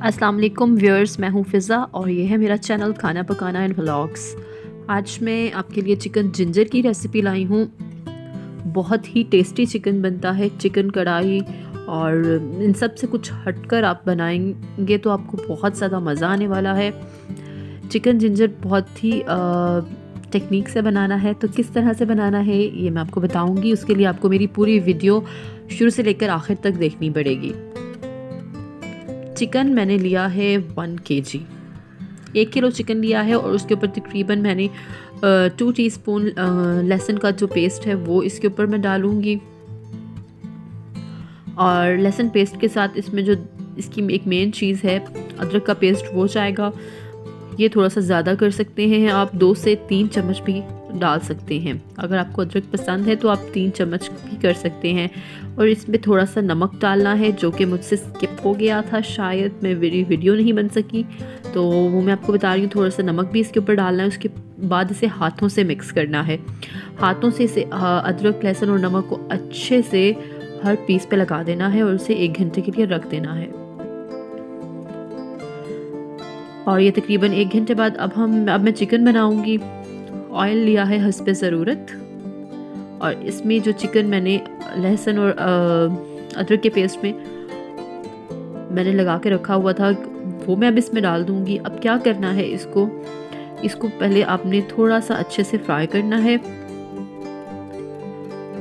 अस्सलाम वालेकुम व्यूअर्स, मैं हूँ फ़िज़ा और ये है मेरा चैनल खाना पकाना एंड व्लॉग्स। आज मैं आपके लिए चिकन जिंजर की रेसिपी लाई हूँ। बहुत ही टेस्टी चिकन बनता है, चिकन कढ़ाई, और इन सब से कुछ हटकर आप बनाएंगे तो आपको बहुत ज़्यादा मज़ा आने वाला है। चिकन जिंजर बहुत ही टेक्निक से बनाना है, तो किस तरह से बनाना है ये मैं आपको बताऊँगी। उसके लिए आपको मेरी पूरी वीडियो शुरू से लेकर आखिर तक देखनी पड़ेगी। चिकन मैंने लिया है 1 kg, 1 किलो चिकन लिया है और उसके ऊपर तकरीबन मैंने 2 टीस्पून लहसुन का जो पेस्ट है वो इसके ऊपर मैं डालूँगी। और लहसुन पेस्ट के साथ इसमें जो इसकी एक मेन चीज़ है अदरक का पेस्ट वो जाएगा। ये थोड़ा सा ज़्यादा कर सकते हैं आप, 2 से 3 चम्मच भी डाल सकते हैं। अगर आपको अदरक पसंद है तो आप 3 चम्मच भी कर सकते हैं। और इसमें थोड़ा सा नमक डालना है जो कि मुझसे स्किप हो गया था, शायद मैं मेरी वीडियो नहीं बन सकी, तो वो मैं आपको बता रही हूँ। थोड़ा सा नमक भी इसके ऊपर डालना है। उसके बाद इसे हाथों से मिक्स करना है। हाथों से इसे अदरक लहसुन और नमक को अच्छे से हर पीस पे लगा देना है और उसे 1 घंटे के लिए रख देना है। और ये तकरीबन 1 घंटे बाद अब मैं चिकन बनाऊंगी। ऑयल लिया है हस्बे ज़रूरत, और इसमें जो चिकन मैंने लहसुन और अदरक के पेस्ट में मैंने लगा के रखा हुआ था वो मैं अब इसमें डाल दूंगी। अब क्या करना है, इसको पहले आपने थोड़ा सा अच्छे से फ्राई करना है।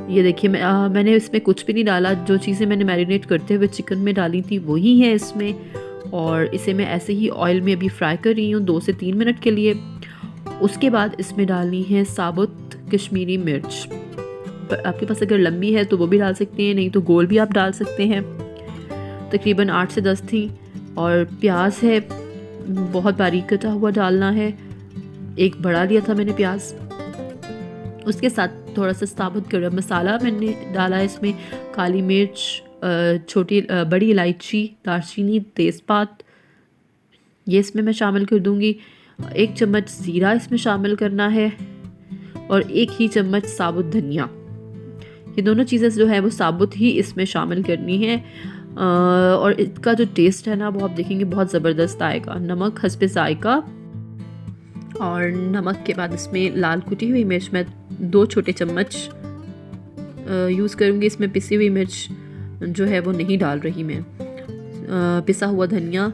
ये देखिए मैंने इसमें कुछ भी नहीं डाला, जो चीज़ें मैंने मैरिनेट करते हुए चिकन में डाली थी वही है इसमें, और इसे मैं ऐसे ही ऑयल में अभी फ्राई कर रही हूँ 2 से 3 मिनट के लिए। उसके बाद इसमें डालनी है साबुत कश्मीरी मिर्च। आपके पास अगर लंबी है तो वो भी डाल सकते हैं, नहीं तो गोल भी आप डाल सकते हैं। तकरीबन 8 से 10 थी। और प्याज है बहुत बारीक कटा हुआ डालना है, एक बड़ा लिया था मैंने प्याज। उसके साथ थोड़ा सा साबुत गरम मसाला मैंने डाला है इसमें, काली मिर्च, बड़ी इलायची, दालचीनी, तेज़पात, ये इसमें मैं शामिल कर दूंगी। 1 चम्मच ज़ीरा इसमें शामिल करना है और 1 ही चम्मच साबुत धनिया। ये दोनों चीज़ें जो है वो साबुत ही इसमें शामिल करनी है। और इसका जो टेस्ट है ना वो आप देखेंगे बहुत ज़बरदस्त आएगा। नमक हस्बे ज़ायका, और नमक के बाद इसमें लाल कुटी हुई मिर्च मैं 2 छोटे चम्मच यूज़ करूँगी। इसमें पिसी हुई मिर्च जो है वो नहीं डाल रही मैं। पिसा हुआ धनिया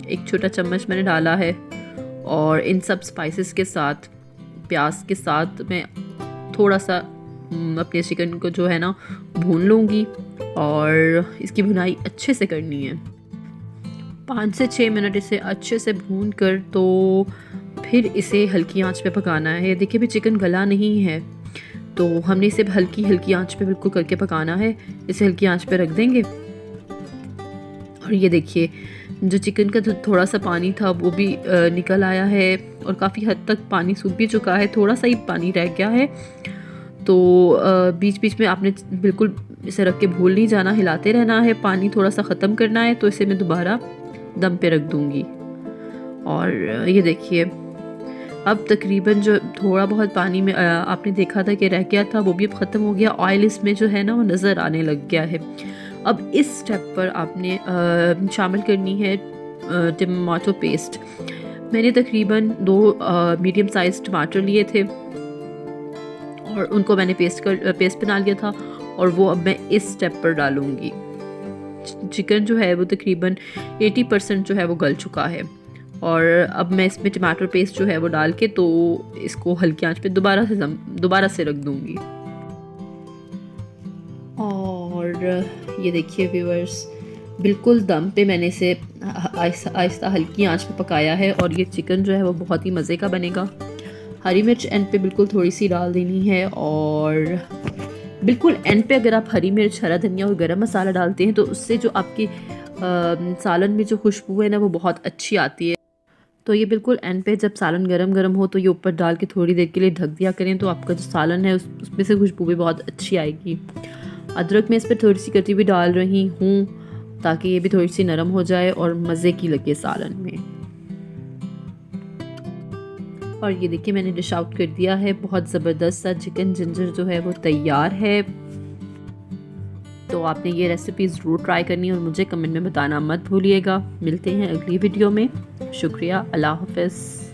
1 छोटा चम्मच मैंने डाला है। और इन सब स्पाइसेस के साथ, प्याज के साथ मैं थोड़ा सा अपने चिकन को जो है ना भून लूँगी, और इसकी भुनाई अच्छे से करनी है। 5 से 6 मिनट इसे अच्छे से भून कर तो फिर इसे हल्की आंच पे पकाना है। देखिए भी चिकन गला नहीं है, तो हमने इसे हल्की आंच पे बिल्कुल करके पकाना है। इसे हल्की आंच पे रख देंगे। और ये देखिए जो चिकन का थोड़ा सा पानी था वो भी निकल आया है, और काफ़ी हद तक पानी सूख भी चुका है, थोड़ा सा ही पानी रह गया है। तो बीच बीच में आपने बिल्कुल इसे रख के भूल नहीं जाना, हिलाते रहना है। पानी थोड़ा सा ख़त्म करना है तो इसे मैं दोबारा दम पे रख दूँगी। और ये देखिए अब तकरीबन जो थोड़ा बहुत पानी में आपने देखा था कि रह गया था वो भी अब ख़त्म हो गया। ऑयल इसमें जो है ना वो नज़र आने लग गया है। अब इस स्टेप पर आपने शामिल करनी है टमाटो पेस्ट। मैंने तकरीबन 2 मीडियम साइज़ टमाटर लिए थे और उनको मैंने पेस्ट बना लिया था, और वो अब मैं इस स्टेप पर डालूँगी। चिकन जो है वो तकरीबन 80% जो है वो गल चुका है, और अब मैं इसमें टमाटर पेस्ट जो है वो डाल के तो इसको हल्की आंच पे दोबारा से रख दूँगी। और ये देखिए व्यूअर्स, बिल्कुल दम पे मैंने इसे आहिस्ता हल्की आंच पे पकाया है, और ये चिकन जो है वो बहुत ही मज़े का बनेगा। हरी मिर्च एंड पे बिल्कुल थोड़ी सी डाल देनी है, और बिल्कुल एंड पे अगर आप हरी मिर्च, हरा धनिया और गरम मसाला डालते हैं तो उससे जो आपकी सालन में जो खुशबू है ना वो बहुत अच्छी आती है। तो ये बिल्कुल एंड पे जब सालन गरम हो तो ये ऊपर डाल के थोड़ी देर के लिए ढक दिया करें, तो आपका जो सालन है उसमें से खुशबू भी बहुत अच्छी आएगी। अदरक मैं इस पर थोड़ी सी कटी हुई डाल रही हूँ ताकि ये भी थोड़ी सी नरम हो जाए और मज़े की लगे सालन में। और ये देखिए मैंने डिश आउट कर दिया है। बहुत ज़बरदस्त सा चिकन जिंजर जो है वो तैयार है। तो आपने ये रेसिपी ज़रूर ट्राई करनी है और मुझे कमेंट में बताना मत भूलिएगा। मिलते हैं अगली वीडियो में। शुक्रिया। अल्लाह हाफ़िज़।